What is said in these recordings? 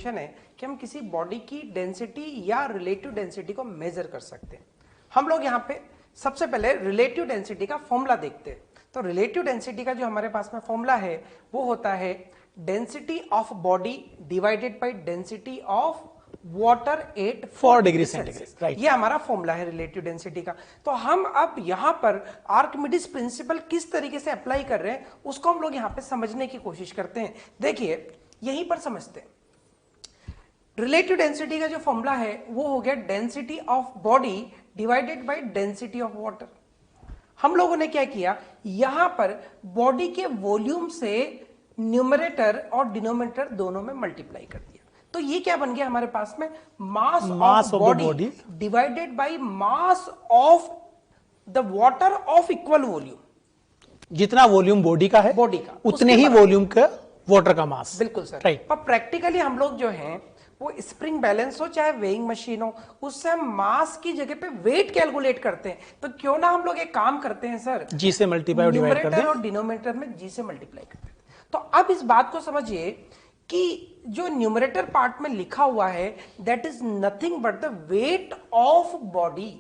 Definition है कि हम किसी बॉडी की डेंसिटी या रिलेटिव डेंसिटी को मेजर कर सकते हैं। हम लोग यहाँ पे सबसे पहले रिलेटिव डेंसिटी का फॉर्मूला देखते हैं। तो रिलेटिव डेंसिटी का जो हमारे पास में फॉर्मूला है वो होता है density of body divided by density of water at 4 degree centigrade, right. ये हमारा फॉर्मूला है रिलेटिव डेंसिटी का। तो हम अब यहां पर आर्किमिडीज प्रिंसिपल किस तरीके से अप्लाई कर रहे हैं उसको हम लोग यहां पे समझने की कोशिश करते हैं। देखिए यहीं पर समझते हैं। रिलेटिव डेंसिटी का जो फॉर्मूला है वो हो गया density of body divided by density of water. हम लोगों ने क्या किया, यहां पर बॉडी के वॉल्यूम से न्यूमरेटर और डिनोमिनेटर दोनों में मल्टीप्लाई कर दिया। तो ये क्या बन गया हमारे पास में, mass of body divided by mass of the water of equal volume. जितना वॉल्यूम बॉडी का है उतने ही वॉल्यूम का वाटर का मास। बिल्कुल सर, राइट। पर प्रैक्टिकली हम लोग जो हैं वो स्प्रिंग बैलेंस हो चाहे वेइंग मशीन हो, उससे हम मास की जगह पे वेट कैलकुलेट करते हैं। तो क्यों ना हम लोग एक काम करते हैं सर, जी से मल्टीप्लाई और डिवाइड कर दें, और डिनोमिनेटर में जी से मल्टीप्लाई करते हैं। तो अब इस बात को समझिए कि जो न्यूमरेटर पार्ट में लिखा हुआ है that is nothing but the weight of body,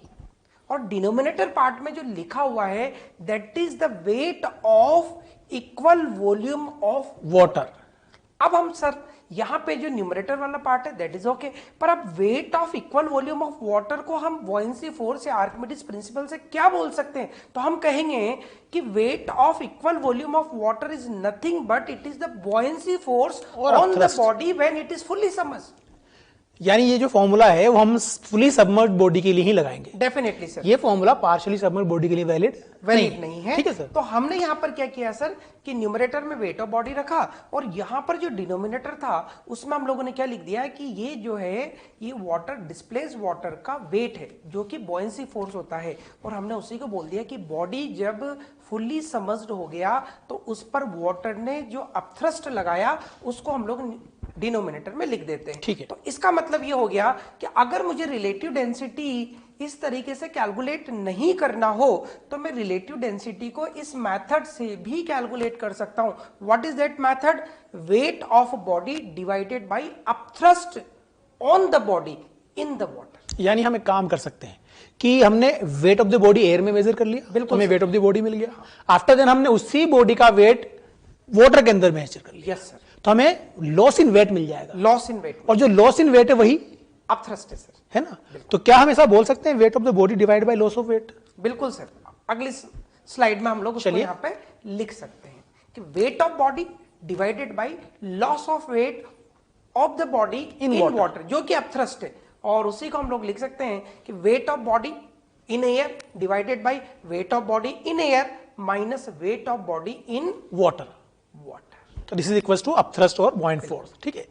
और डिनोमिनेटर पार्ट में जो लिखा हुआ है that is the weight of equal volume of water. अब हम सर यहां पे जो न्यूमरेटर वाला पार्ट है दैट इज ओके, पर अब weight of equal volume of water को हम बुओयेंसी फोर्स या आर्किमिडीज प्रिंसिपल से क्या बोल सकते हैं? तो हम कहेंगे कि weight of equal volume of water is nothing but it is the buoyancy force on the body when it is fully submerged. यानी ये जो फॉर्मूला है वो हम फुली सबमर्ज्ड बॉडी के लिए ही लगाएंगे। डेफिनेटली सर, ये फॉर्मूला पार्शियली सबमर्ज्ड बॉडी के लिए वैलिड नहीं है। ठीक है सर। तो हमने यहां पर क्या किया सर कि न्यूमरेटर में वेट ऑफ बॉडी रखा और यहां पर जो डिनोमिनेटर था उसमें हम लोगों ने क्या लिख दिया है कि ये जो है ये वाटर डिस्प्लेस वाटर का वेट है जो कि बुओयेंसी फोर्स होता है, और हमने उसी को बोल दिया कि बॉडी जब फुल्ली सबमर्ज्ड हो गया तो उस पर वाटर ने जो अपथ्रस्ट लगाया उसको हम लोग डिनोमिनेटर में लिख देते हैं। ठीक है। तो इसका मतलब ये हो गया कि अगर मुझे रिलेटिव डेंसिटी इस तरीके से कैलकुलेट नहीं करना हो तो मैं रिलेटिव डेंसिटी को इस मेथड से भी कैलकुलेट कर सकता हूं। What is that method? Weight of body divided by upthrust on the body in the water. यानी हम एक काम कर सकते हैं कि हमने weight of the body air में मेजर कर लिया, बिल्कुल, हमें वेट ऑफ द बॉडी मिल गया। आफ्टर देन हमने उसी बॉडी का वेट वाटर के अंदर मेजर कर लिया। Yes sir. तो हमें लॉस इन वेट मिल जाएगा। लॉस इन वेट, और जो लॉस इन वेट है वही अपथ्रस्ट है सर, है ना? तो क्या हम ऐसा बोल सकते हैं weight of the body divide by loss of weight? बिल्कुल सर। अगली स्लाइड में हम लोग उसको यहाँ पे लिख सकते हैं कि weight of body divided by loss of wait of the body in water, जो कि अपथ्रस्ट है, और उसी को हम लोग लिख सकते हैं कि weight of body in air divided by weight of body in air minus weight of body in water. तो this is equals to upthrust और बुओयेंट फोर्स। ठीक है,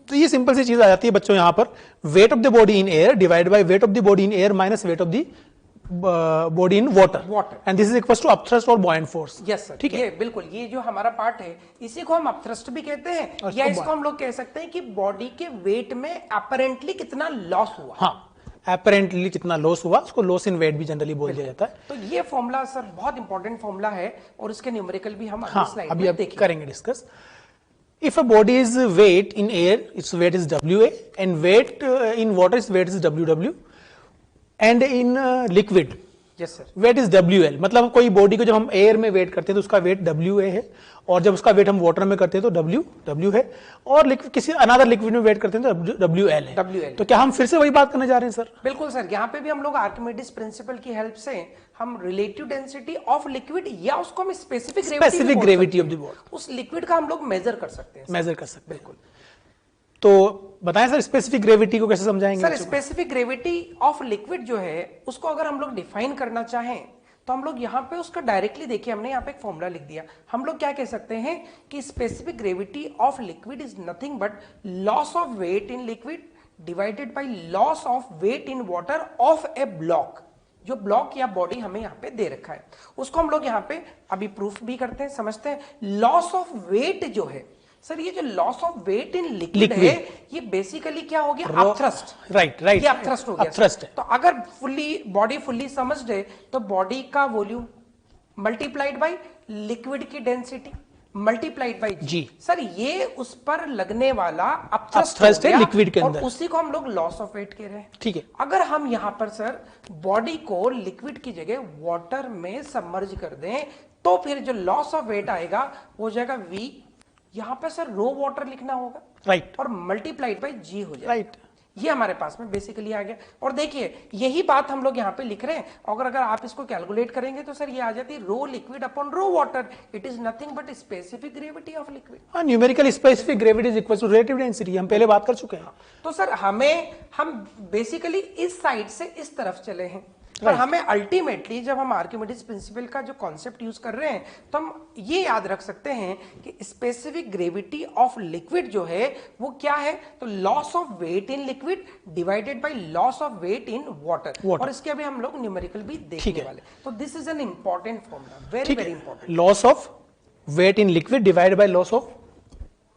तो ये सिंपल सी चीज आ जाती है बच्चों यहां पर, weight of the body in air divide by weight of the body in air minus weight of the body in water, and this is equals to upthrust और बुओयेंट फोर्स। यस सर, ठीक है, बिल्कुल। ये जो हमारा part है इसी को हम अपथ्रस्ट भी कहते हैं, या इसको हम लोग कह सकते हैं कि बॉडी के वेट में अपरेंटली कितना लॉस हुआ। हाँ, अपरेंटली कितना लॉस हुआ उसको लॉस इन वेट भी जनरली बोल दिया जाता है। तो ये फॉर्मूला सर बहुत इंपॉर्टेंट फॉर्मूला है और इसके न्यूमेरिकल भी हम अगली स्लाइड में देखेंगे, करेंगे discuss. If a body is weight in air, its weight is WA, and weight in water, its weight is WW, and in liquid, yes sir, weight is WL। मतलब कोई बॉडी को जब हम एयर में wait करते हैं तो उसका वेट WA है, और जब उसका वेट हम वाटर में करते हैं तो W है, और किसी अनदर लिक्विड में वेट करते हैं तो WL है। WL। तो क्या हम फिर से वही बात करने जा रहे हैं सर? बिल्कुल सर, यहाँ पे भी हम लोग आर्किमिडीज प्रिंसिपल की हेल्प से हम रिलेटिव डेंसिटी ऑफ लिक्विड या उसको हम specific gravity of the body, उस लिक्विड का हम लोग मेजर कर सकते हैं। मेजर कर सकते हैं, बिल्कुल। तो बताएं सर स्पेसिफिक ग्रेविटी को कैसे समझाएंगे? Sir specific gravity of liquid जो है उसको अगर हम लोग डिफाइन करना चाहें तो हम लोग यहाँ पे उसका डायरेक्टली देखिए, हमने यहाँ पे एक फॉर्मूला लिख दिया। हम लोग क्या कह सकते हैं कि specific gravity of liquid is nothing but loss of weight in liquid divided by loss of weight in water of a block. जो ब्लॉक या बॉडी हमें यहाँ पे दे रखा है उसको हम लोग यहाँ पे अभी प्रूफ भी करते हैं, समझते हैं। लॉस ऑफ वेट जो है सर, ये जो loss of weight in liquid है ये बेसिकली क्या हो गया? अपथ्रस्ट। राइट, ये अपथ्रस्ट हो गया। अपथ्रस्ट है। तो अगर बॉडी फुल्ली समझ्ड है तो बॉडी का वॉल्यूम मल्टीप्लाइड बाय लिक्विड की density multiplied by g. Sir ये उस पर लगने वाला अपथ्रस्ट है लिक्विड के अंदर, और उसी को हम लोग लॉस ऑफ वेट कह रहे हैं। ठीक है। अगर हम यहां पर सर बॉडी को लिक्विड की जगह वाटर में सबमर्ज कर दें तो फिर जो लॉस ऑफ वेट आएगा वो हो जाएगा V, यहां पर सर रो वाटर लिखना होगा, राइट, और मल्टीप्लाइड बाई G हो जाएगा, राइट। ये हमारे पास में बेसिकली आ गया। और देखिए यही बात हम लोग यहाँ पे लिख रहे हैं, अगर आप इसको कैलकुलेट करेंगे तो सर ये आ जाती है rho liquid upon rho water, it is nothing but specific gravity of liquid. हाँ, numerical specific gravity is equal to relative density, हम पहले बात कर चुके हैं। तो सर हम बेसिकली इस साइड से इस तरफ चले हैं, पर हमें अल्टीमेटली जब हम आर्किमिडीज प्रिंसिपल का जो कॉन्सेप्ट यूज कर रहे हैं तो हम ये याद रख सकते हैं कि स्पेसिफिक ग्रेविटी ऑफ लिक्विड जो है वो क्या है, तो loss of weight in liquid divided by loss of weight in water, और इसके अभी हम लोग न्यूमेरिकल भी देखने वाले। तो this is an important formula, very very important. Loss of weight in liquid divided by loss of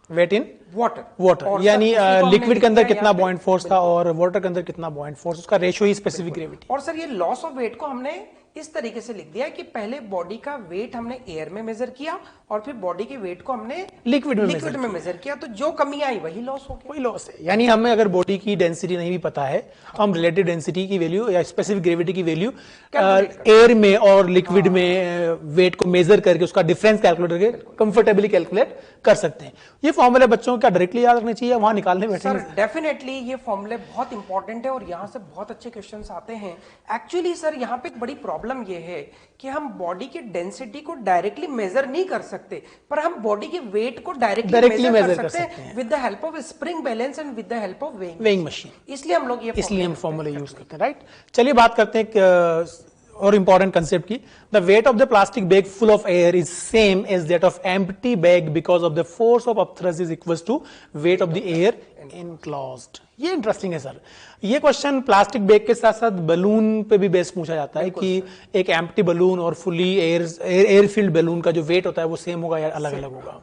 weight in water, यानी लिक्विड के अंदर कितना बॉइंट फोर्स था और वाटर के अंदर कितना बॉइंट फोर्स, उसका रेशियो ही स्पेसिफिक ग्रेविटी। और सर ये लॉस ऑफ वेट को हमने इस तरीके से लिख दिया कि पहले बॉडी का वेट हमने एयर में मेजर किया और फिर बॉडी के वेट को हमने लिक्विड में मेजर किया, तो जो कमी आई वही लॉस हो गया, वही लॉस है। यानी हमें अगर बॉडी की डेंसिटी नहीं भी पता है तो हम रिलेटिव डेंसिटी की वैल्यू या स्पेसिफिक ग्रेविटी की वैल्यू एयर में और लिक्विड में वेट को मेजर करके उसका डिफरेंस कैलकुलेट करके कंफर्टेबली कैलकुलेट कर सकते हैं। ये फॉर्मूले बच्चों को डायरेक्टली याद रखने चाहिए, वहां निकालने बैठे सर डेफिनेटली ये फॉर्मूले बहुत इंपॉर्टेंट है और यहाँ से बहुत अच्छे क्वेश्चंस आते हैं। एक्चुअली सर यहाँ पे एक बड़ी प्रॉब्लम ये है कि हम बॉडी की डेंसिटी को डायरेक्टली मेजर नहीं कर सकते, पर हम बॉडी के वेट को डायरेक्टली मेजर कर सकते हैं with the help of spring balance and with the help of weighing machine. इसलिए हम लोग ये फॉर्मूले यूज करते हैं, राइट। चलिए बात करते हैं और इंपॉर्टेंट कंसेप्ट की। The weight of the plastic bag full of air is same as that of empty bag because of the force of upthrust is equal to weight of the air enclosed. ये interesting है sir. ये question plastic bag के साथ साथ balloon पे भी base पूछा जाता है कि एक एम्प्टी बलून और फुली एयर फिल्ड बलून का जो वेट होता है वो सेम होगा या अलग अलग होगा।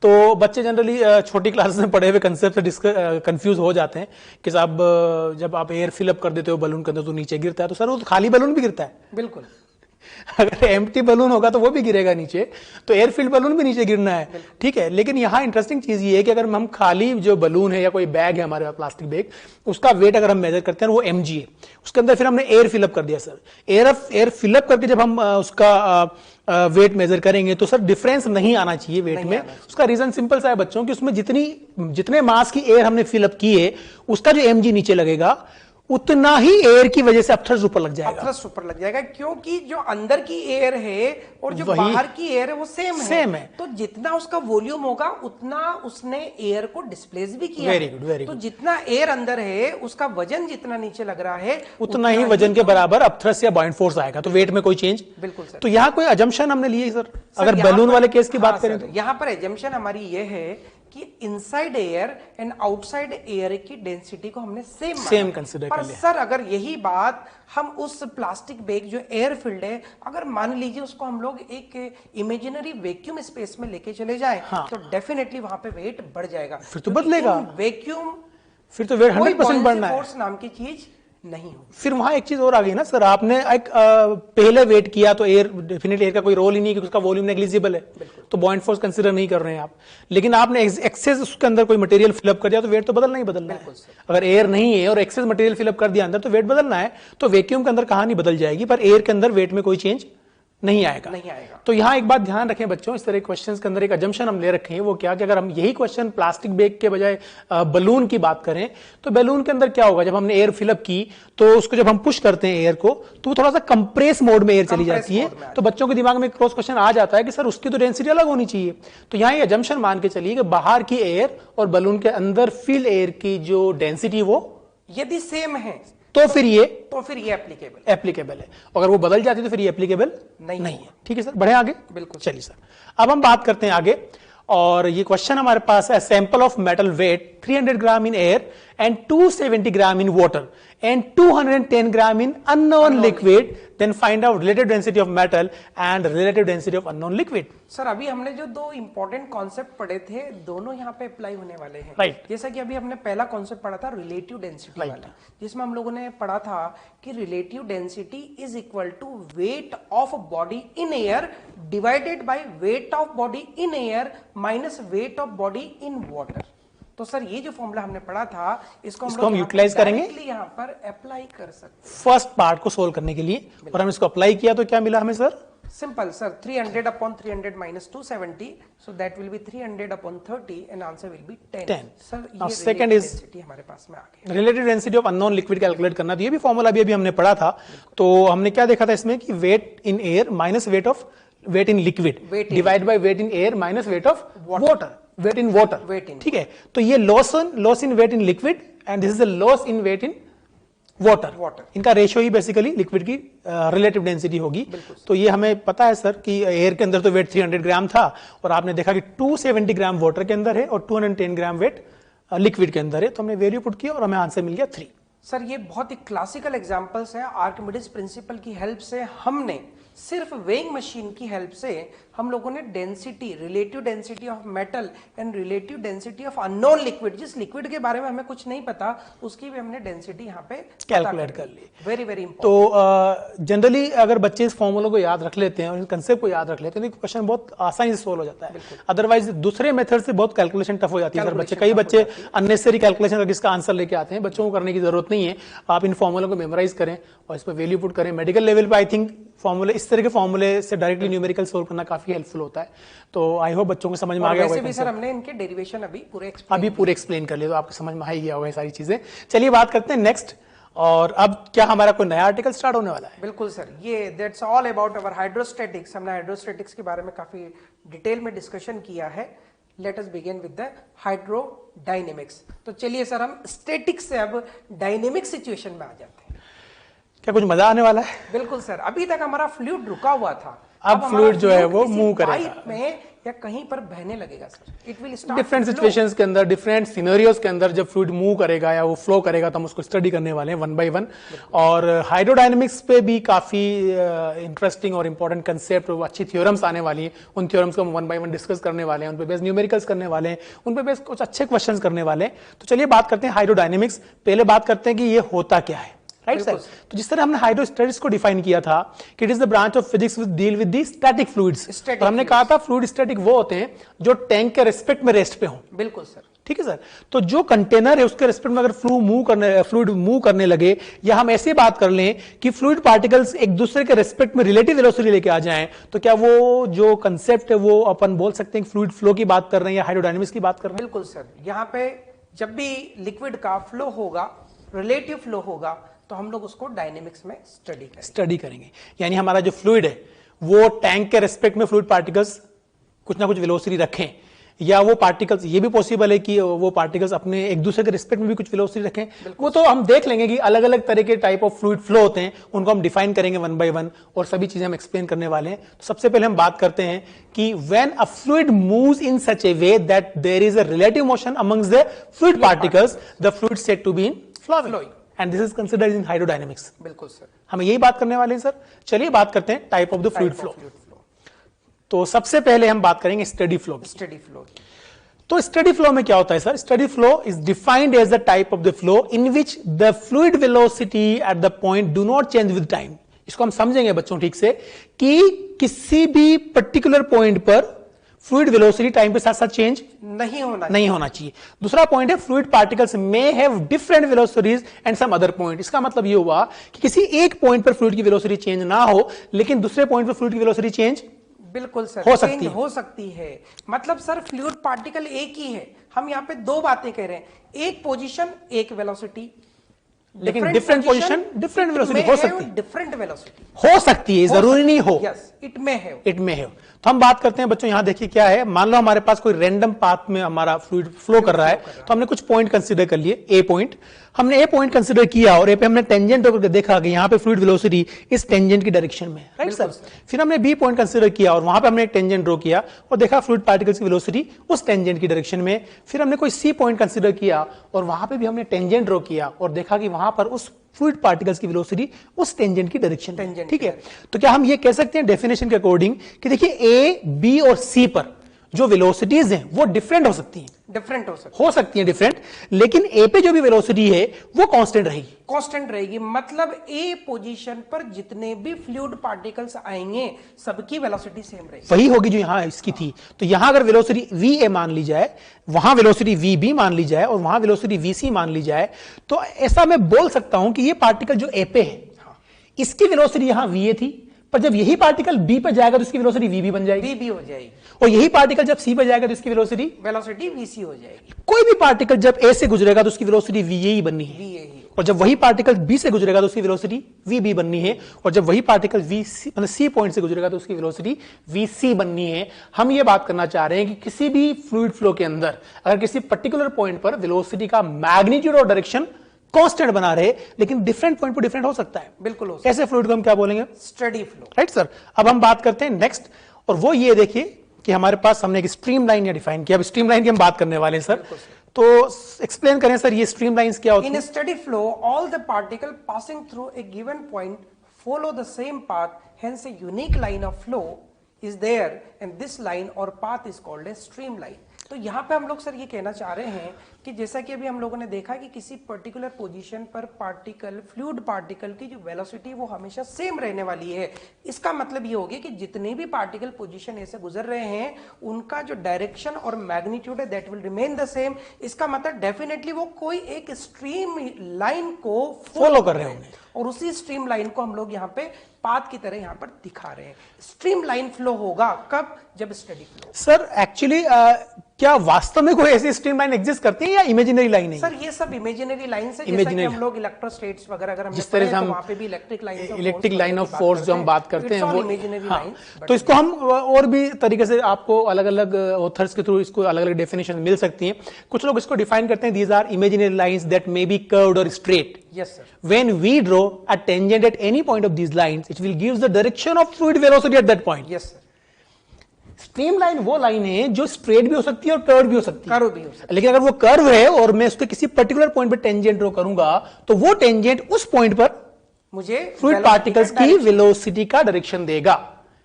तो बच्चे जनरली छोटी क्लासेस में पढ़े हुए कंसेप्ट से कंफ्यूज हो जाते हैं कि साहब जब आप एयर फिलअप कर देते हो बलून के अंदर तो नीचे गिरता है, तो सर वो तो खाली बलून भी गिरता है। बिल्कुल, अगर एम्प्टी बलून होगा तो वो भी गिरेगा नीचे, तो एयर फिल्ड बलून भी नीचे गिरना है, ठीक है। लेकिन यहाँ इंटरेस्टिंग चीज ये है कि अगर हम खाली जो बलून है या कोई बैग है हमारे पास प्लास्टिक बैग, उसका वेट अगर हम मेजर करते हैं वो mg है, उसके अंदर फिर हमने एयर फिलअप कर दिया सर। एयर फिलअप करके जब हम उसका वेट मेजर करेंगे तो सर डिफरेंस नहीं आना चाहिए वेट में। उसका रीजन सिंपल सा है बच्चों कि उसमें जितने मास की एयर हमने फिलअप की है उसका जो mg नीचे लगेगा उतना ही एयर की वजह से अपथ्रस्ट ऊपर लग जाएगा। अपथ्रस्ट ऊपर लग जाएगा क्योंकि जो अंदर की एयर है और जो बाहर की एयर है वो सेम है। तो जितना उसका वॉल्यूम होगा उतना उसने एयर को डिस्प्लेस भी किया। Very good, very good. तो जितना एयर अंदर है उसका वजन जितना नीचे लग रहा है उतना ही वजन के बराबर अपथ्रस्ट या बॉइंट फोर्स आएगा, तो वेट में कोई चेंज। बिल्कुल सर। तो यहाँ कोई अजम्पशन हमने लिए सर अगर बलून वाले केस की बात करें तो यहाँ पर एजम्पशन हमारी ये है कि inside air and outside air की डेंसिटी को हमने सेम कंसीडर कर लिया। सर अगर यही बात हम उस प्लास्टिक बैग जो एयर फिल्ड है अगर मान लीजिए उसको हम लोग एक इमेजिनरी वैक्यूम स्पेस में लेके चले जाएं, तो डेफिनेटली वहां पे वेट बढ़ जाएगा। फिर तो बदलेगा वैक्यूम, फिर तो वेट 100% बढ़ना है। फोर्स नाम की चीज नहीं हो। फिर वहां एक चीज और आ गई ना सर, आपने एक पहले वेट किया तो एयर डेफिनेटली एयर का कोई रोल ही नहीं क्योंकि उसका वॉल्यूम नेग्लिजिबल है, तो बॉइंट फोर्स कंसीडर नहीं कर रहे हैं आप। लेकिन आपने एक्सेस उसके अंदर कोई मटेरियल फिलअप कर दिया तो वेट तो बदलना ही बदलना है। अगर एयर नहीं है और एक्सेस मटेरियल फिलअप कर दिया अंदर तो वेट बदलना है। तो वैक्यूम के अंदर कहानी बदल जाएगी पर एयर के अंदर वेट में कोई चेंज नहीं आएगा। तो यहां एक बात ध्यान रखें बच्चों, इस तरह क्वेश्चंस के अंदर एक अजम्पशन हम ले रखे हैं, वो क्या कि अगर हम यही क्वेश्चन प्लास्टिक बैग के बजाय बलून की बात करें तो बलून के अंदर क्या होगा, जब हमने एयर फिलअप की तो उसको जब हम पुश करते हैं एयर को तो वो थोड़ा सा कंप्रेस मोड में एयर चली जाती है। तो बच्चों के दिमाग में क्रॉस क्वेश्चन आ जाता है कि सर उसकी तो डेंसिटी अलग होनी चाहिए। तो यहाँ ये अजम्पशन मान के चलिए कि बाहर की एयर और बलून के अंदर फिल एयर की जो डेंसिटी वो यदि सेम है तो फिर ये एप्लीकेबल है। अगर वो बदल जाती है तो फिर ये एप्लीकेबल नहीं है। ठीक है सर, बढ़े आगे। बिल्कुल। चलिए सर, अब हम बात करते हैं आगे। और ये क्वेश्चन हमारे पास है, sample of metal weight 300 gram in air and 270 gram in water and 210 gram in unknown liquid, then find out relative density of metal and relative density of unknown liquid. Sir अभी हमने जो दो important concept पढ़े थे दोनों यहाँ पे apply होने वाले हैं। Right. जैसा कि अभी हमने पहला कॉन्सेप्ट पढ़ा था रिलेटिव डेंसिटी वाला, जिसमें हम लोगों ने पढ़ा था कि relative density is equal to weight of body in air divided by weight of body in air minus weight of body in water. तो सर ये जो फॉर्मूला हमने पढ़ा था इसको हम यूटिलाइज करेंगे, यहाँ पर अप्लाई कर सकते फर्स्ट पार्ट को सोल्व करने के लिए, और हम इसको अप्लाई किया तो क्या मिला हमें sir? Simple sir 300 upon 300 minus 270, so that will be 300 upon 30 and answer will be 10। Sir ये सेकंड इज हमारे पास में आ गया, relative density of unknown liquid calculate करना। तो ये भी फॉर्मूला अभी हमने पढ़ा था। तो हमने क्या देखा था इसमें कि weight in air minus weight in liquid divide by weight in air minus weight of water, weight in water, ठीक है। तो ये loss in weight in liquid and this is the loss in weight in water. इनका ratio ही basically liquid की relative density होगी। तो ये हमें पता है सर कि एयर के अंदर तो वेट 300 ग्राम था और आपने देखा कि 270 ग्राम वाटर के अंदर है और 210 ग्राम वेट लिक्विड के अंदर है। तो हमने वैल्यू पुट किया और हमें आंसर मिल गया 3। सर ये बहुत ही क्लासिकल एग्जांपल्स है। आर्किमिडीज प्रिंसिपल की हेल्प से हमने सिर्फ वेइंग मशीन की हेल्प से हम लोगों ने density, relative density of metal and relative density of unknown liquid, जिस लिक्विड के बारे में हमें कुछ नहीं पता उसकी भी हमने डेंसिटी यहाँ पे कैलकुलेट कर ली। Very very important. तो जनरली अगर बच्चे इस फॉर्मूला को याद रख लेते हैं और इस कंसेप्ट को याद रख लेते हैं तो क्वेश्चन बहुत आसानी से सोल्व हो जाता है। अदरवाइज दूसरे मेथड से बहुत कैलकुलेशन टफ हो जाती है सर। बच्चे कई बच्चे अननेसेसरी कैलकुलेशन करके इसका आंसर लेके आते हैं। बच्चों को करने की जरूरत नहीं है। आप इन फॉर्मूला को मेमोराइज करें और इस पर वैल्यू पुट करें। मेडिकल लेवल पे आई थिंक फॉर्मूले, इस तरह के फॉर्मूले से डायरेक्टली न्यूमेरिकल सोल्व करना काफी हेल्पफुल होता है। तो आई होप बच्चों को समझ में आ गया होगा। सर हमने इनके डेरिवेशन अभी पूरे एक्सप्लेन कर लिया तो आपको समझ में आ ही गया होगा ये सारी चीजें। चलिए बात करते हैं नेक्स्ट। और अब क्या हमारा कोई नया आर्टिकल स्टार्ट होने वाला है? बिल्कुल सर, ये that's all about our hydrostatics. हमने हाइड्रोस्टैटिक्स के बारे में काफी डिटेल में डिस्कशन किया है। Let us begin with the hydrodynamics. तो चलिए सर हम स्टैटिक्स से अब डायनेमिक सिचुएशन में आ जाते हैं। क्या कुछ मजा आने वाला है? बिल्कुल सर, अभी तक हमारा फ्लूइड रुका हुआ था, अब फ्लूइड जो है वो मूव करेगा में या कहीं पर बहने लगेगा sir. It will start different situations के अंदर, डिफरेंट सिनेरियोज के अंदर जब फ्लूइड मूव करेगा या वो फ्लो करेगा तो हम उसको स्टडी करने वाले हैं 1 by 1। और हाइड्रोडायनेमिक्स पे भी काफी इंटरेस्टिंग और इंपॉर्टेंट कंसेप्ट, अच्छी थ्योरम्स आने वाली हैं। उन थ्योरम्स को हम 1 by 1 डिस्कस करने वाले हैं। उन पे बेस्ड न्यूमेरिकल्स करने वाले हैं, उन पे बेस्ड कुछ अच्छे क्वेश्चंस करने वाले हैं। तो चलिए बात करते हैं हाइड्रोडायनेमिक्स। पहले बात करते हैं कि ये होता क्या है, राइट सर। तो जिस तरह हमने हाइड्रोस्टैटिक्स को डिफाइन किया था कि it is the branch of physics which deal with the static fluids. तो हमने कहा था फ्लूइड स्टैटिक वो होते हैं जो टैंक के रेस्पेक्ट में रेस्ट पे हों। बिल्कुल सर, ठीक है सर। तो जो कंटेनर है उसके रेस्पेक्ट में अगर फ्लूइड मूव करने लगे, या हम ऐसे बात कर लें कि फ्लूइड पार्टिकल्स एक दूसरे के रेस्पेक्ट में रिलेटिव वेलोसिटी लेके आ जाएं, तो क्या वो जो कंसेप्ट है वो अपन बोल सकते हैं फ्लूइड फ्लो की बात कर रहे हैं या हाइड्रोडायनेमिक्स की बात कर रहे हैं? बिल्कुल सर, यहाँ पे जब भी लिक्विड का फ्लो होगा, रिलेटिव फ्लो होगा, तो हम लोग उसको डायनेमिक्स में स्टडी करेंगे। यानी हमारा जो फ्लूइड है वो टैंक के रेस्पेक्ट में फ्लूइड पार्टिकल्स कुछ ना कुछ वेलोसिटी रखें, या वो पार्टिकल्स, ये भी पॉसिबल है कि वो पार्टिकल्स अपने एक दूसरे के रिस्पेक्ट में भी कुछ वेलोसिटी रखें। वो तो हम देख लेंगे कि अलग अलग तरह के टाइप ऑफ फ्लूइड फ्लो होते हैं, उनको हम डिफाइन करेंगे 1 by 1 और सभी चीजें हम एक्सप्लेन करने वाले हैं। तो सबसे पहले हम बात करते हैं कि when a fluid moves in such a way that there is a relative motion amongst the fluid particles, the fluid said to be in flowing and this is considered in hydrodynamics. बिल्कुल sir, हम यही बात करने वाले हैं sir. चलिए बात करते हैं type of the fluid flow. तो सबसे पहले हम बात करेंगे स्टेडी फ्लो। तो स्टेडी फ्लो में क्या होता है sir? Steady flow is defined as the type of the flow in which the fluid velocity at the point do not change with time. इसको हम समझेंगे बच्चों ठीक से कि किसी भी पर्टिकुलर पॉइंट पर फ्लूइड वेलोसिटी टाइम के साथ साथ चेंज नहीं होना चाहिए। दूसरा पॉइंट है fluid particles may have different velocities and some other point. इसका मतलब ये हुआ कि किसी एक पॉइंट पर फ्लूइड की वेलोसिटी चेंज ना हो, लेकिन दूसरे पॉइंट पर फ्लूइड की वेलोसिटी चेंज बिल्कुल सर हो सकती है। मतलब सर फ्लूइड पार्टिकल एक ही है। हम यहाँ पे दो बातें कह रहे हैं, एक पोजीशन एक वेलोसिटी, लेकिन डिफरेंट पोजीशन डिफरेंट वेलोसिटी हो सकती है, डिफरेंट वेलोसिटी हो सकती है, जरूरी नहीं हो। Yes, it may have. तो हम बात करते हैं बच्चों, यहां देखिए क्या है। मान लो हमारे पास कोई रैंडम पाथ में हमारा फ्लूइड फ्लो कर रहा है, तो हमने कुछ पॉइंट कंसीडर कर लिए। ए पॉइंट, हमने ए पॉइंट कंसीडर किया और ए पे हमने टेंजेंट होकर देखा कि यहाँ पे फ्लूइड वेलोसिटी इस टेंजेंट की डायरेक्शन में है, राइट सर। फिर हमने बी पॉइंट कंसीडर किया और वहां पे हमने एक टेंजेंट ड्रॉ किया और देखा फ्लूइड पार्टिकल्स की वेलोसिटी उस टेंजेंट की डायरेक्शन में। फिर हमने कोई सी पॉइंट कंसीडर किया और वहां पे भी हमने टेंजेंट ड्रॉ किया और देखा कि वहां पर उस फ्लूइड पार्टिकल्स की वेलोसिटी उस टेंजेंट की डायरेक्शन में, ठीक है। तो क्या हम ये कह सकते हैं डेफिनेशन के अकॉर्डिंग कि देखिए ए, बी और सी पर जो वेलोसिटीज हैं वो डिफरेंट हो सकती हैं, हो सकती हैं डिफरेंट, लेकिन ए पे जो भी वेलोसिटी है वो कांस्टेंट रहेगी। मतलब ए पोजीशन पर जितने भी फ्लूइड पार्टिकल्स आएंगे सबकी वेलोसिटी सेम रहेगी, वही होगी जो यहां इसकी थी। तो यहां अगर वेलोसिटी वी ए मान ली जाए, वहां वेलोसिटी वी बी मान ली जाए और वहां वेलोसिटी वी सी मान ली जाए, तो ऐसा मैं बोल सकता हूं कि ये पार्टिकल जो ए पे है इसकी वेलोसिटी यहां वी ए थी, पर जब यही पार्टिकल बी पर जाएगा तो इसकी वेलोसिटी वी बी बन जाएगी, वी हो जाएगी, और यही पार्टिकल जब सी पर जाएगा तो इसकी वेलोसिटी वी सी हो जाएगी। कोई भी पार्टिकल जब ए से गुजरेगा तो उसकी वेलोसिटी वी ए ही बननी है, और जब वही पार्टिकल बी से गुजरेगा तो उसकी वेलोसिटी वी बी बननी है, और जब वही पार्टिकल वी सी मतलब सी पॉइंट से गुजरेगा तो उसकी वेलोसिटी वी सी बननी है। हम ये बात करना चाह रहे हैं कि किसी भी फ्लूइड फ्लो के अंदर अगर किसी पर्टिकुलर पॉइंट पर वेलोसिटी का मैग्नीट्यूड और डायरेक्शन कांस्टेंट बना रहे, लेकिन डिफरेंट पॉइंट पर डिफरेंट हो सकता है, बिल्कुल हो सकता है। ऐसे फ्लूइड को हम क्या बोलेंगे? Steady flow, right sir. अब हम बात करते हैं नेक्स्ट, और वो ये देखिए कि हमारे पास हमने एक स्ट्रीम लाइन डिफाइन किया। अब स्ट्रीम लाइन की हम बात करने वाले हैं सर, तो एक्सप्लेन करें सर ये स्ट्रीम लाइंस क्या होती है? In steady flow all the particle passing through a given point follow the same path, hence a unique line of flow is there and this line or path is called a stream line. तो यहां पे हम लोग sir ये कहना चाह रहे हैं कि जैसा कि अभी हम लोगों ने देखा कि किसी पर्टिकुलर पोजीशन पर पार्टिकल फ्लूइड पार्टिकल की जो वेलोसिटी वो हमेशा सेम रहने वाली है। इसका मतलब ये हो गया कि जितने भी पार्टिकल पोजीशन ऐसे गुजर रहे हैं उनका जो डायरेक्शन और मैग्नीट्यूड है that will remain the same. इसका मतलब डेफिनेटली वो कोई एक स्ट्रीम लाइन को फॉलो कर रहे होंगे, और उसी स्ट्रीम लाइन को हम लोग यहाँ पे पाथ की तरह यहाँ पर दिखा रहे हैं। स्ट्रीम लाइन फ्लो होगा कब? जब स्टेडी फ्लो। सर एक्चुअली क्या वास्तव में कोई ऐसी स्ट्रीम लाइन एग्जिस्ट करती है या इमेजिनरी लाइन है? सर ये सब इमेजिनरी लाइन से, जैसा कि हम लोग इलेक्ट्रोस्टेट्स वगैरह अगर जिस तरह से हम वहां पे भी इलेक्ट्रिक लाइन ऑफ फोर्स जो हम बात करते हैं वो इमेजिनरी हाँ, लाइन। तो इसको हम और भी तरीके से आपको अलग अलग ऑथर्स के थ्रू इसको अलग अलग डेफिनेशन मिल सकती हैं। कुछ लोग इसको डिफाइन करते हैं, these are imaginary lines that may be curved और straight. Yes, sir. When we draw a tangent at any point of these lines, it will give the direction of fluid velocity at that point. Yes, sir. Stream line वो line है जो straight भी हो सकती है और curve भी हो सकती है, कर्व भी हो सकती है। लेकिन अगर वो कर्व है और मैं उसके किसी पर्टिकुलर पॉइंट पर टेंजेंट ड्रॉ करूंगा तो वो टेंजेंट उस पॉइंट पर मुझे फ्लूइड पार्टिकल्स की वेलोसिटी का डायरेक्शन देगा।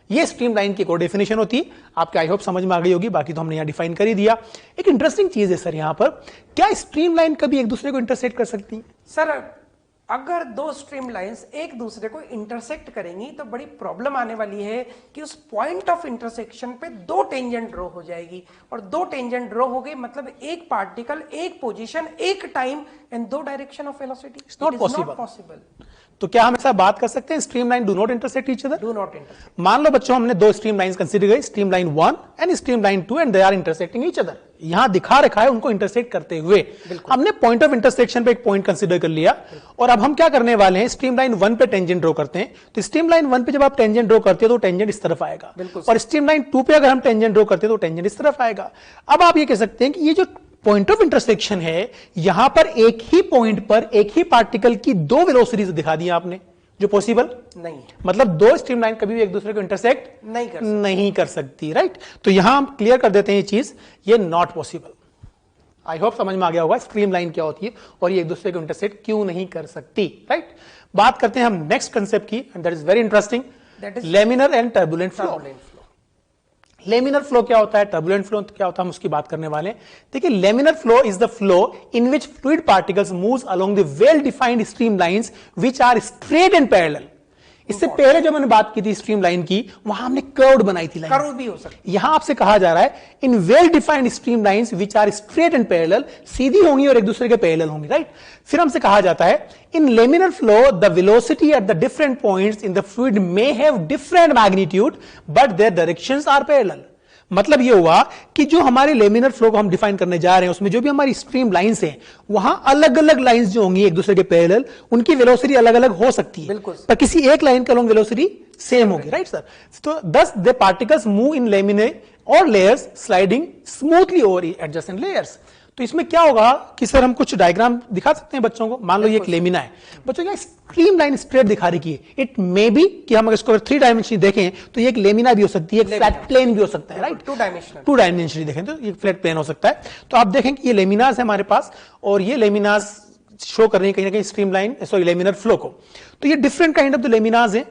ये स्ट्रीम लाइन की कोई डेफिनेशन होती है, आपके आई होप समझ में आ गई होगी, बाकी तो हमने यहां डिफाइन कर ही दिया। एक इंटरेस्टिंग चीज है सर यहां पर, क्या स्ट्रीम लाइन कभी एक दूसरे को इंटरसेक्ट कर सकती है? सर अगर दो स्ट्रीम लाइंस एक दूसरे को इंटरसेक्ट करेंगी तो बड़ी प्रॉब्लम आने वाली है कि उस पॉइंट ऑफ इंटरसेक्शन पे दो टेंजेंट ड्रॉ हो जाएगी, और दो टेंजेंट ड्रॉ हो गई मतलब एक पार्टिकल, एक पोजीशन, एक टाइम एंड दो direction of velocity. It's not possible. तो क्या हम ऐसा बात कर सकते हैं stream line do not intersect each other? Do not intersect. मान लो बच्चों हमने दो स्ट्रीम लाइंस कंसीडर की, stream line 1 and stream line 2 and they are intersecting each other. यहां दिखा रखा है उनको इंटरसेक्ट करते हुए, हमने पॉइंट ऑफ इंटरसेक्शन पे एक पॉइंट कंसीडर कर लिया, और अब हम क्या करने वाले हैं, स्ट्रीम लाइन 1 पे टेंजेंट ड्रॉ करते हैं। तो स्ट्रीम लाइन 1 पे जब आप टेंजेंट ड्रॉ करते हो तो टेंजेंट इस तरफ आएगा, और स्ट्रीम लाइन 2 पे अगर हम टेंजेंट ड्रॉ करते हैं तो टेंजेंट इस तरफ आएगा। अब आप ये कह सकते हैं कि ये जो पॉइंट ऑफ इंटरसेक्शन है, यहां पर एक ही पॉइंट पर एक ही पार्टिकल की दो वेलोसिटीज दिखा दी आपने, जो पॉसिबल नहीं, मतलब दो स्ट्रीम लाइन कभी भी एक दूसरे को इंटरसेक्ट नहीं कर सकती, राइट? तो यहां हम क्लियर कर देते हैं ये चीज, ये नॉट पॉसिबल। आई होप समझ में आ गया होगा स्ट्रीम लाइन क्या होती है और ये एक दूसरे को इंटरसेक्ट क्यों नहीं कर सकती, राइट? बात करते हैं हम नेक्स्ट कंसेप्ट की, and that is very interesting, laminar and turbulent flow. Laminar flow क्या होता है, टर्बुलेंट फ्लो क्या होता है, हम उसकी बात करने वाले हैं। देखिए, laminar flow is the flow in which fluid particles moves along the well defined stream lines which are straight and parallel. इससे पहले जब मैंने बात की थी स्ट्रीम लाइन की, वहां हमने कर्व्ड बनाई थी लाइन, कर्व भी हो सकती है। यहां आपसे कहा जा रहा है in well defined stream lines which are straight and parallel, सीधी होंगी और एक दूसरे के पैरेलल होंगी, राइट? फिर हमसे कहा जाता है in laminar flow the velocity at the different points in the fluid may have different magnitude but their directions are parallel. मतलब ये हुआ कि जो हमारे लेमिनर फ्लो को हम डिफाइन करने जा रहे हैं, उसमें जो भी हमारी स्ट्रीम लाइंस हैं, वहां अलग अलग लाइंस जो होंगी एक दूसरे के पैरेलल, उनकी वेलोसिटी अलग अलग हो सकती है, पर किसी एक लाइन का लॉन्ग वेलोसिटी सेम होगी, राइट सर? तो दस द पार्टिकल्स मूव इन लेमिने और layers sliding smoothly over adjacent layers. तो तो इसमें क्या होगा कि सर हम कुछ डायग्राम दिखा सकते हैं बच्चों को। मान लो ये एक लेमिना है, बच्चों क्या स्ट्रीम लाइन स्ट्रेट दिखा रही है। इट मे बी कि हम अगर इसको 3 डायमेंशन देखें तो ये एक लेमिना भी हो सकती है, एक फ्लैट प्लेन भी हो सकता है, राइट। 2 डायमेंशन देखें तो ये फ्लैट प्लेन हो सकता है। तो आप देखें कि ये लेमिनास है हमारे पास, और ये लेमिनास शो कर रही है कहीं ना कहीं stream line, sorry laminar flow को। तो ये डिफरेंट काइंड ऑफ द लेमिनास है।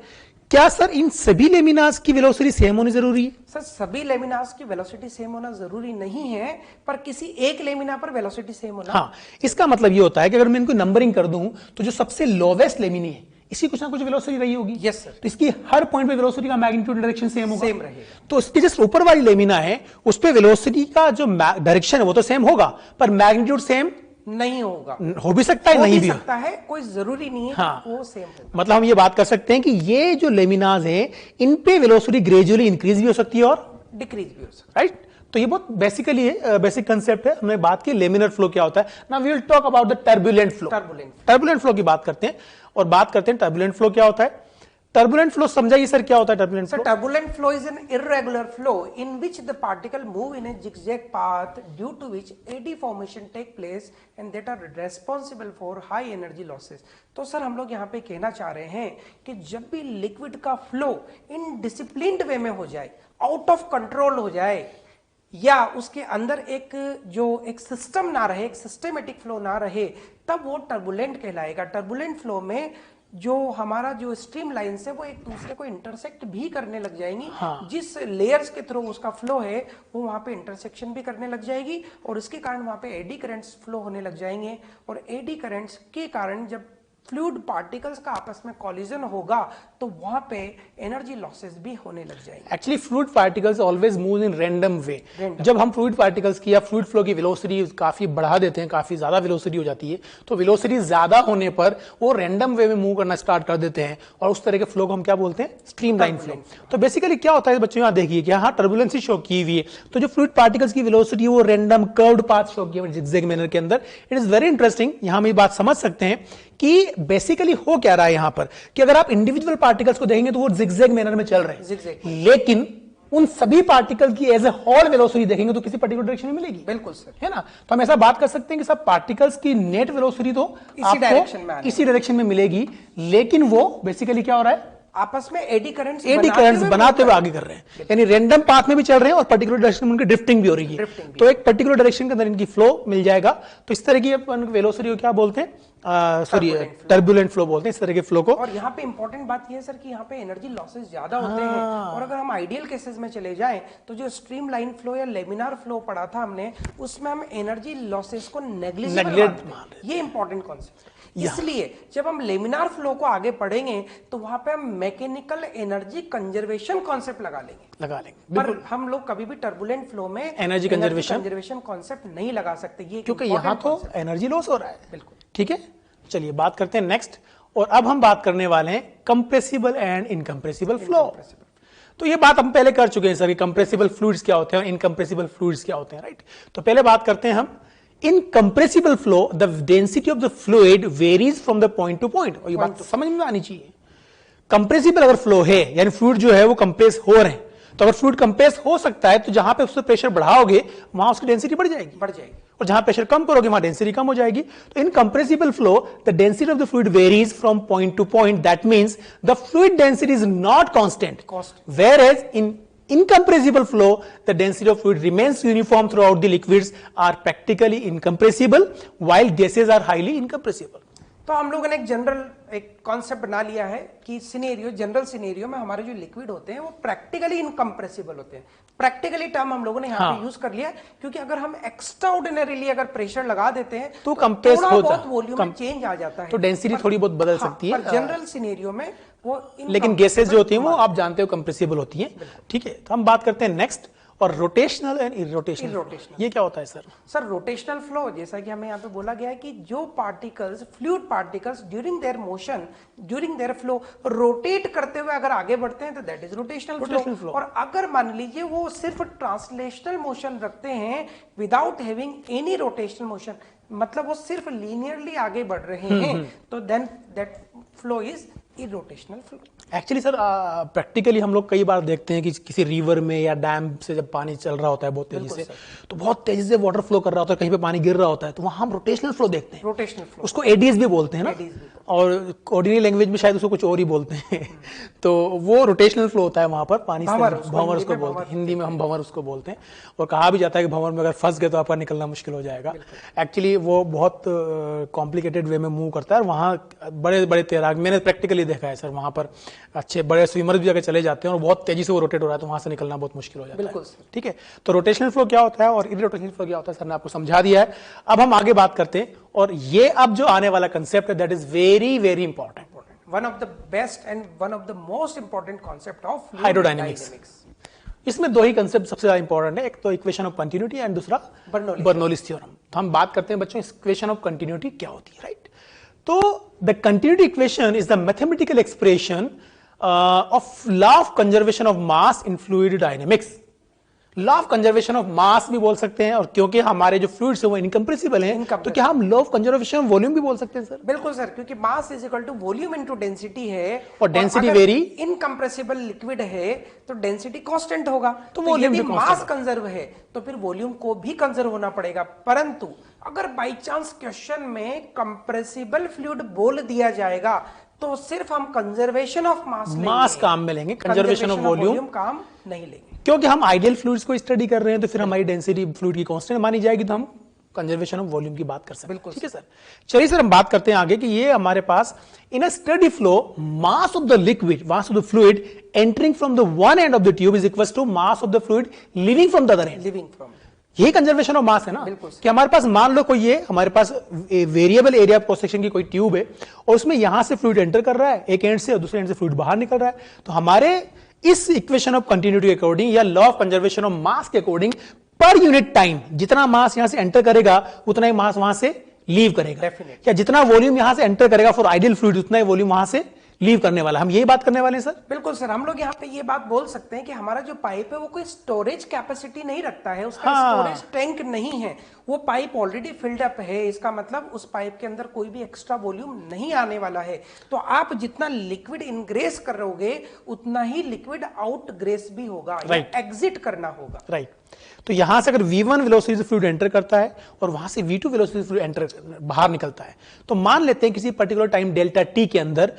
क्या सर इन सभी लेमिनास की वेलोसिटी सेम होनी जरूरी है? सर सभी लेमिनास की वेलोसिटी सेम होना जरूरी नहीं है, पर किसी एक लेमिना पर वेलोसिटी सेम होना। हाँ, इसका मतलब ये होता है कि अगर मैं इनको नंबरिंग कर दूं तो जो सबसे लोवेस्ट लेमिनी है इसकी कुछ ना कुछ वेलोसिटी रही होगी। Yes sir. तो इसकी हर पॉइंट पे वेलोसिटी का मैग्नीट्यूड डायरेक्शन सेम होगा, सेम रहेगा। तो इसकी जस्ट ऊपर वाली लेमिना है उस पे वेलोसिटी का जो डायरेक्शन है वो तो सेम होगा, पर मैग्नीट्यूड सेम नहीं होगा। हो भी सकता है, नहीं भी सकता है, कोई जरूरी नहीं है हाँ, वो सेम हो। मतलब हम ये बात कर सकते हैं कि ये जो लेमिनाज है इन पे वेलोसिटी ग्रेजुअली इंक्रीज भी हो सकती है और डिक्रीज भी हो सकता है, राइट। तो ये बहुत बेसिकली बेसिक कंसेप्ट है। हमने बात की लेमिनर फ्लो क्या होता है। Now we will talk about the turbulent flow. Turbulent flow की बात करते हैं और बात करते हैं टर्बुलेंट फ्लो क्या होता है। टर्बुलेंट फ्लो समझाइए सर, क्या होता है turbulent flow? Turbulent flow is an irregular flow in which the particle move in a zigzag path due to which eddy formation take place and that are responsible for high energy losses. तो sir हम लोग यहाँ पे कहना चाह रहे हैं कि जब भी लिक्विड का फ्लो इनडिसिप्लिन्ड वे में हो जाए, आउट ऑफ कंट्रोल हो जाए, या उसके अंदर एक सिस्टम ना रहे, एक सिस्टमेटिक फ्लो ना रहे, तब वो टर्बुलेंट कहलाएगा। टर्बुलेंट फ्लो में जो हमारा जो स्ट्रीम लाइन्स है वो एक दूसरे को इंटरसेक्ट भी करने लग जाएंगी। हाँ। जिस लेयर्स के थ्रू उसका फ्लो है वो वहां पे इंटरसेक्शन भी करने लग जाएगी, और इसके कारण वहां पे एडी करंट्स फ्लो होने लग जाएंगे, और एडी करंट्स के कारण जब फ्लूइड पार्टिकल्स का आपस में कॉलिजन होगा तो वहां पे एनर्जी लॉसेस भी होने लग जाएंगे। Actually fluid particles always move in random वे। जब हम फ्लूइड पार्टिकल्स की या फ्लूइड फ्लो की वेलोसिटी काफी बढ़ा देते हैं, काफी ज्यादा वेलोसिटी हो जाती है, तो वेलोसिटी ज्यादा होने पर वो रैंडम वे में मूव करना स्टार्ट कर देते हैं, और उस तरह के फ्लो को हम क्या बोलते हैं? Streamline flow. तो बेसिकली क्या होता है बच्चों, यहां देखिए कि हाँ टर्बुलेंसी शो की हुई है, तो जो फ्लूइड पार्टिकल्स की वेलोसिटी है वो रैंडम कर्व्ड पाथ शो की है जिगजैग मैनर के अंदर। It is very interesting. यहां हम ये बात समझ सकते हैं कि बेसिकली हो क्या रहा है यहां पर, कि अगर आप इंडिविजुअल पार्टिकल्स को देखेंगे तो वो जिगजैग मैनर में चल रहे हैं, लेकिन उन सभी पार्टिकल की एज ए होल वेलोसिटी देखेंगे तो किसी पर्टिकुलर डायरेक्शन में मिलेगी। बिल्कुल सर, है ना। तो हम ऐसा बात कर सकते हैं कि सब पार्टिकल्स की नेट वेलोसिटी तो इसी डायरेक्शन में मिलेगी, लेकिन वो बेसिकली क्या हो रहा है? आपस में एडी करंट्स बनाते हुए आगे कर रहे हैं, यानी रैंडम पाथ में भी चल रहे हैं और पर्टिकुलर डायरेक्शन में उनकी ड्रिफ्टिंग भी हो रही है। तो एक पर्टिकुलर डायरेक्शन के अंदर इनकी फ्लो मिल जाएगा। तो इस तरह की वेलोसिटी को क्या बोलते हैं? सॉरी टर्बुलेंट फ्लो बोलते हैं इस तरह के फ्लो को। और यहाँ पे इंपॉर्टेंट बात ये है सर कि यहाँ पे एनर्जी लॉसेस ज्यादा होते हैं, और अगर हम आइडियल केसेस में चले जाएं तो जो स्ट्रीम लाइन फ्लो या लेमिनार फ्लो पढ़ा था हमने, उसमें हम एनर्जी लॉसेस को नेग्लिजिबल मानते हैं। ये इंपॉर्टेंट कॉन्सेप्ट है। इसलिए जब हम लेमिनार फ्लो को आगे पढ़ेंगे तो वहां पे हम मैकेनिकल एनर्जी कंजर्वेशन कॉन्सेप्ट लगा लेंगे। पर हम लोग कभी भी टर्बुलेंट फ्लो में एनर्जी कंजर्वेशन कॉन्सेप्ट नहीं लगा सकते, ये क्योंकि यहां तो एनर्जी लॉस हो रहा है। बिल्कुल ठीक है, चलिए बात करते हैं नेक्स्ट। और अब हम बात करने वाले हैं कंप्रेसिबल एंड इनकंप्रेसिबल फ्लो। तो ये बात हम पहले कर चुके हैं सर कि कंप्रेसिबल फ्लूइड्स क्या होते हैं और इनकंप्रेसिबल फ्लूइड्स क्या होते हैं, राइट। तो पहले बात करते हैं हम in compressible flow the density of the fluid varies from the point to point. और ये बात तो समझ में आनी चाहिए। कंप्रेसिबल अगर फ्लो है यानी फ्लूइड जो है वो कंप्रेस हो रहे हैं, तो अगर फ्लूइड कंप्रेस हो सकता है तो जहां पे उससे प्रेशर बढ़ाओगे वहां उसकी डेंसिटी बढ़ जाएगी, और जहां प्रेशर कम करोगे वहां डेंसिटी कम हो जाएगी। तो in compressible flow the density of the fluid varies from point to point. That means the fluid density is not constant, whereas in incompressible flow the density of fluid remains uniform throughout the liquids are practically incompressible while gases are highly incompressible। तो हम लोगों ने एक concept बना लिया है कि general scenario में हमारे जो लिक्विड होते हैं वो प्रैक्टिकली इनकंप्रेसिबल होते हैं। प्रैक्टिकली टर्म हम लोगों ने यहाँ पे यूज कर लिया, क्योंकि अगर हम एक्स्ट्राऑर्डिनरीली अगर प्रेशर लगा देते हैं तो कंप्रेस हो जाता है, वॉल्यूम में चेंज आ जाता है, तो डेंसिटी थोड़ी बहुत बदल सकती है। जनरल सिनेरियो में वो लेकिन गैसेस जो होती हैं वो आप जानते हो कंप्रेसिबल होती हैं। ठीक है, तो हम बात करते हैं नेक्स्ट और रोटेशनल एंड इरोटेशनल। ये क्या होता है सर? सर रोटेशनल फ्लो, जैसा कि हमें यहाँ पे बोला गया है कि जो particles fluid particles during their motion during their flow rotate करते हुए अगर आगे बढ़ते हैं तो दैट इज रोटेशनल फ्लो। और अगर मान लीजिए वो सिर्फ ट्रांसलेशनल मोशन रखते हैं without having any rotational motion, मतलब वो सिर्फ लीनियरली आगे बढ़ रहे हैं, तो then that flow is irrotational flow. Actually sir practically हम लोग कई बार देखते हैं कि किसी रिवर में या डैम से जब पानी चल रहा होता है बहुत तेजी से, तो बहुत तेजी से वाटर फ्लो कर रहा होता है, कहीं पे पानी गिर रहा होता है, तो वहां हम रोटेशनल फ्लो देखते हैं। रोटेशनल फ्लो, उसको एडीएस भी बोलते हैं ना, और ऑर्डिनरी लैंग्वेज में शायद उसको कुछ और ही बोलते हैं। तो वो रोटेशनल फ्लो होता है वहां पर पानी से, भंवर उसको बोलते हैं, हिंदी में हम भंवर उसको बोलते हैं। और कहा भी जाता है कि भंवर में अगर फंस गए तो आपका निकलना मुश्किल हो जाएगा। एक्चुअली वो बहुत कॉम्प्लिकेटेड वे में मूव करता है, और वहाँ बड़े बड़े तैराक मैंने प्रैक्टिकली देखा है सर, वहां पर अच्छे बड़े स्विमर भी अगर चले जाते हैं और बहुत तेजी से वो रोटेट हो रहा है तो वहां से निकलना बहुत मुश्किल हो जाता है। ठीक है, तो रोटेशनल फ्लो क्या होता है और इरोटेशनल फ्लो क्या होता है सर ने आपको समझा दिया है। अब हम आगे बात करते हैं, और ये अब जो आने वाला कंसेप्ट है that is very very important, one of the best and one of the most important concept of hydrodynamics. इसमें दो ही कंसेप्ट सबसे ज्यादा इंपॉर्टेंट है, एक तो इक्वेशन ऑफ कंटिन्यूटी एंड दूसरा बर्नौलीज थ्योरम। तो हम बात करते हैं बच्चों इक्वेशन ऑफ कंटिन्यूटी क्या होती है, राइट। तो the continuity equation is the mathematical expression of law of conservation of mass in fluid dynamics. Law of conservation of मास भी बोल सकते हैं, और क्योंकि हमारे जो फ्लूइड्स हैं वो इनकम्प्रेसिबल हैं, तो क्या हम law of conservation of volume भी बोल सकते हैं सर? बिल्कुल सर, क्योंकि mass is equal to volume into density है, और डेंसिटी वेरी, इनकम्प्रेसिबल लिक्विड है तो डेंसिटी कांस्टेंट होगा, तो वॉल्यूम भी मास कंजर्व है तो फिर वॉल्यूम को भी कंजर्व होना पड़ेगा। परंतु अगर बाई चांस क्वेश्चन में कंप्रेसिबल फ्लूइड बोल दिया जाएगा तो सिर्फ हम कंजर्वेशन ऑफ मास काम में लेंगे, कंजर्वेशन ऑफ वॉल्यूम काम नहीं लेंगे। क्योंकि हम आइडियल फ्लूइड्स को स्टडी कर रहे हैं तो फिर हमारी डेंसिटी फ्लूइड की कांस्टेंट मानी जाएगी, तो हम कंजर्वेशन ऑफ वॉल्यूम की बात कर सकते हैं। ठीक है सर, चलिए सर हम बात करते हैं आगे कि ये हमारे पास in a steady flow mass of the liquid, mass of the fluid entering from the one end of the tube is equal to mass of the fluid leaving from the other end. यही conservation of mass है ना, कि हमारे पास मान लो कोई ये हमारे पास variable area of cross section की कोई ट्यूब है और उसमें यहां से फ्लूइड एंटर कर रहा है एक एंड से और दूसरे एंड से फ्लूइड बाहर निकल रहा है, तो हमारे इस इक्वेशन ऑफ कंटिन्यूटी के अकॉर्डिंग या लॉ ऑफ कंजर्वेशन ऑफ मास के अकॉर्डिंग पर यूनिट टाइम जितना मास यहां से एंटर करेगा उतना ही मास वहां से लीव करेगा, या जितना वॉल्यूम यहां से एंटर करेगा फॉर आइडियल फ्लूइड उतना ही वॉल्यूम वहां से लीव करने वाला। हम यही बात करने वाले हैं सर। बिल्कुल सर, हम लोग यहाँ पे ये बात बोल सकते हैं कि हमारा जो पाइप है वो कोई स्टोरेज कैपेसिटी नहीं रखता है, उसका स्टोरेज टैंक नहीं है, वो पाइप ऑलरेडी फिल्ड अप है। इसका मतलब उस पाइप के अंदर कोई भी एक्स्ट्रा वॉल्यूम नहीं आने वाला है, तो आप जितना लिक्विड इनग्रेस करोगे उतना ही लिक्विड आउट ग्रेस भी होगा, एग्जिट करना होगा, राइट। तो यहां से अगर V1 वेलोसिटी से फ्लूइड एंटर करता है और वहां से V2 वेलोसिटी से फ्लूइड एंटर बाहर निकलता है, तो मान लेते हैं किसी पर्टिकुलर टाइम डेल्टा टी के अंदर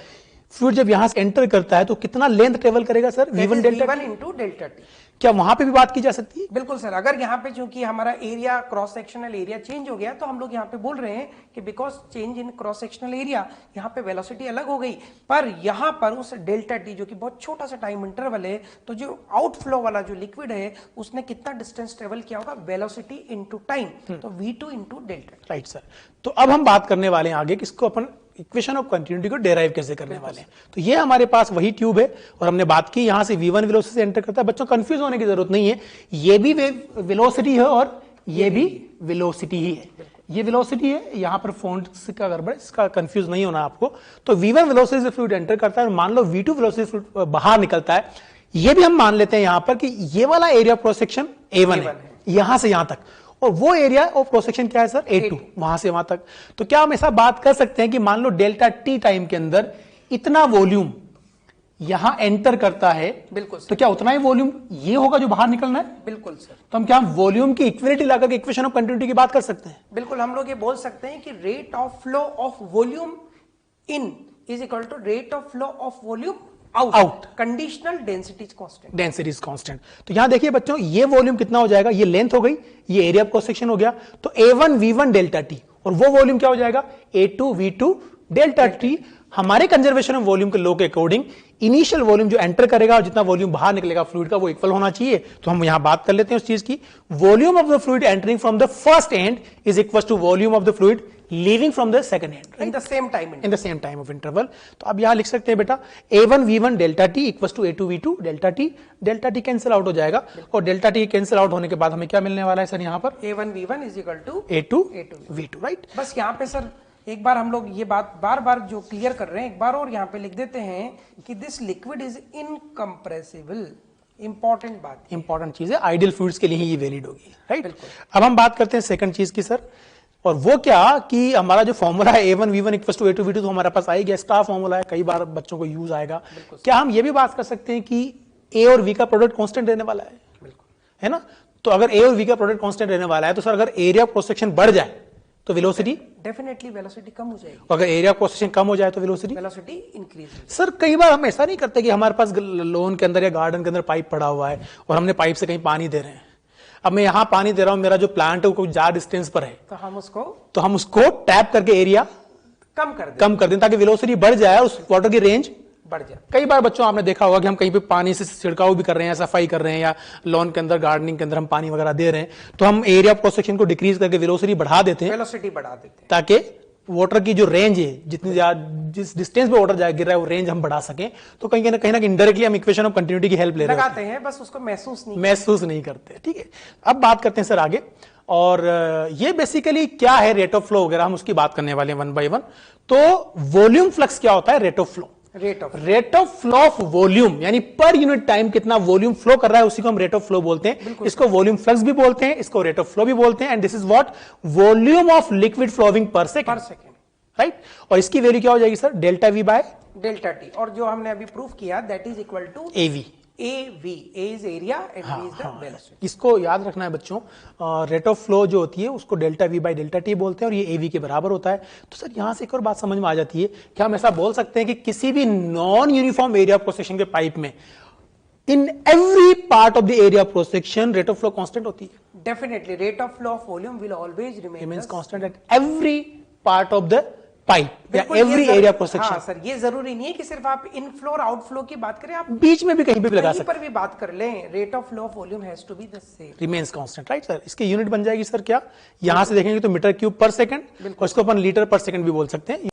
फ्लूइड जब यहां से एंटर करता है तो कितना लेंथ ट्रेवल करेगा sir? V1 into delta T. क्या वहां पे भी बात की जा सकती है? बिल्कुल सर, अगर यहाँ पे चूंकि हमारा area cross sectional area change हो गया तो हम लोग यहाँ पे बोल रहे हैं कि because change in cross sectional area यहाँ पे वेलोसिटी अलग हो गई, पर यहाँ पर उस डेल्टा टी जो कि बहुत छोटा सा टाइम इंटरवल है, तो जो आउटफ्लो वाला जो लिक्विड है उसने कितना डिस्टेंस ट्रेवल किया होगा? वेलोसिटी इंटू टाइम, तो V2 into delta. Right sir, तो अब हम बात करने वाले हैं आगे किसको अपन इक्वेशन ऑफ कंटिन्यूटी को डेराइव कैसे करने वाले हैं। तो ये हमारे पास वही ट्यूब है और हमने बात की यहां से V1 वेलोसिटी से एंटर करता है। बच्चों कंफ्यूज होने की जरूरत नहीं है, ये भी वेलोसिटी है और ये भी वेलोसिटी ही है, ये वेलोसिटी है। यहां पर फॉन्ट का गड़बड़, इसका कंफ्यूज नहीं होना आपको। तो V1 वेलोसिटी से फ्लूइड एंटर करता है और मान लो V2 वेलोसिटी से बाहर निकलता है, ये भी हम मान लेते हैं यहां पर कि ये वाला एरिया क्रॉस सेक्शन A1 है, यहां से यहां तक, और वो एरिया ऑफ क्रॉस सेक्शन क्या है सर? A2, वहां से वहां तक। तो क्या हम ऐसा बात कर सकते हैं कि मान लो डेल्टा टी टाइम के अंदर इतना वॉल्यूम यहां एंटर करता है, बिल्कुल, तो क्या उतना ही वॉल्यूम ये होगा जो बाहर निकलना है? बिल्कुल सर। तो हम क्या वॉल्यूम की इक्विलिटी लाकर के इक्वेशन ऑफ कंटिन्यूटी की बात कर सकते हैं? बिल्कुल, हम लोग ये बोल सकते हैं कि rate of flow of volume in is equal to rate of flow of volume out, conditional density constant, density is constant. तो यहां देखिए बच्चों, ये वॉल्यूम कितना हो जाएगा? ये लेंथ हो गई, ये एरिया ऑफ क्रॉस सेक्शन हो गया, तो A1 V1 डेल्टा टी, और वो वॉल्यूम क्या हो जाएगा? A2 V2 delta T. हमारे कंजर्वेशन ऑफ वॉल्यूम के लॉ के अकॉर्डिंग इनिशियल वॉल्यूम जो एंटर करेगा और जितना वॉल्यूम बाहर निकलेगा फ्लूइड का वो इक्वल होना चाहिए। तो हम यहां बात कर लेते हैं उस चीज की, volume of the fluid entering from the first end is equal to volume of the fluid leaving from the second end in the same time of interval. तो अब यहां लिख सकते हैं बेटा A1 V1 delta T equal to A2 V2 delta T cancel out हो जाएगा, और डेल्टा टी कैंसिल आउट होने के बाद हमें क्या मिलने वाला है सर? यहां पर A1 V1 is equal to A2 V2, right. बस यहां पे सर एक बार हम लोग ये बात बार बार जो क्लियर कर रहे हैं, एक बार और यहां पे लिख देते हैं कि this liquid is incompressible. Important बात, इंपॉर्टेंट चीज है, आइडियल फ्लूइड्स के लिए ही ये वैलिड होगी, राइट। अब हम बात करते हैं सेकंड चीज की सर, और वो क्या कि हमारा जो फॉर्मूला है A1V1 इक्वल टू A2V2 तो हमारे पास आई गया, स्टार फॉर्मूला है, कई बार बच्चों को यूज आएगा। क्या हम ये भी बात कर सकते हैं कि A और V का प्रोडक्ट कांस्टेंट रहने वाला है? बिल्कुल, है ना। तो अगर A और V का प्रोडक्ट कांस्टेंट रहने वाला है तो सर अगर एरिया ऑफ क्रॉस सेक्शन बढ़ जाए तो वेलोसिटी, डेफिनेटली वेलोसिटी कम हो जाएगी। अगर एरिया ऑफ क्रॉस सेक्शन कम हो जाए तो वेलोसिटी इंक्रीज। सर कई बार हम ऐसा नहीं करते कि हमारे पास लोन के अंदर या गार्डन के अंदर पाइप पड़ा हुआ है और हमने पाइप से कहीं पानी दे रहे हैं। अब मैं यहां पानी दे रहा हूं, मेरा जो प्लांट है वो कुछ ज्यादा डिस्टेंस पर है, तो हम उसको टैप करके एरिया कम कर दें ताकि वेलोसिटी बढ़ जाए और उस वाटर की रेंज बढ़ जाए। कई बार बच्चों आपने देखा होगा कि हम कहीं पे पानी से छिड़काव भी कर रहे हैं, सफाई कर रहे हैं, या लॉन के अंदर गार्डनिंग के अंदर हम पानी वगैरह दे रहे हैं, तो हम एरिया ऑफ क्रॉस सेक्शन को डिक्रीज करके वेलोसिटी बढ़ा देते हैं ताकि वाटर की जो रेंज है, जितनी जिस डिस्टेंस पे वाटर गिर रहा है वो रेंज हम बढ़ा सकें। तो कहीं ना कहीं इनडायरेक्टली हम इक्वेशन ऑफ कंटिन्यूटी की हेल्प ले रहे लगाते हैं, बस उसको महसूस नहीं करते। ठीक है, अब बात करते हैं सर आगे, और ये बेसिकली क्या है, रेट ऑफ फ्लो वगैरह हम उसकी बात करने वाले हैं वन बाय वन। तो वॉल्यूम फ्लक्स क्या होता है? Rate of flow. Rate of flow of volume यानी पर यूनिट टाइम कितना वॉल्यूम फ्लो कर रहा है उसी को हम रेट ऑफ फ्लो बोलते हैं। इसको वॉल्यूम फ्लक्स भी बोलते हैं, इसको रेट ऑफ फ्लो भी बोलते हैं। And this is what volume of liquid flowing per second, right. और इसकी वैल्यू क्या हो जाएगी sir? Delta V by delta T. और जो हमने अभी प्रूफ किया that is equal to AV. AV, A is area and V is the velocity। इसको याद रखना है बच्चों, रेट ऑफ फ्लो जो होती है उसको delta V by delta T बोलते हैं और ये एवी के बराबर होता है। तो सर यहां से एक और बात समझ में आ जाती है, क्या हम ऐसा बोल सकते हैं कि किसी भी non uniform area of cross section के पाइप में in every part of the area of cross section rate of flow constant होती है? Definitely rate of flow of volume will always remain constant at every part of the pipe या every area cross section. हाँ sir, ये जरूरी नहीं है कि सिर्फ आप इनफ्लो और आउटफ्लो की बात करें, आप बीच में भी कहीं पे भी लगा सकते हैं, पर भी बात कर लें। Rate of flow of volume has to be the same, remains constant, right sir. इसकी यूनिट बन जाएगी सर क्या? यहां से देखेंगे तो मीटर क्यूब पर सेकंड, और इसको अपन लीटर पर सेकंड भी बोल सकते हैं।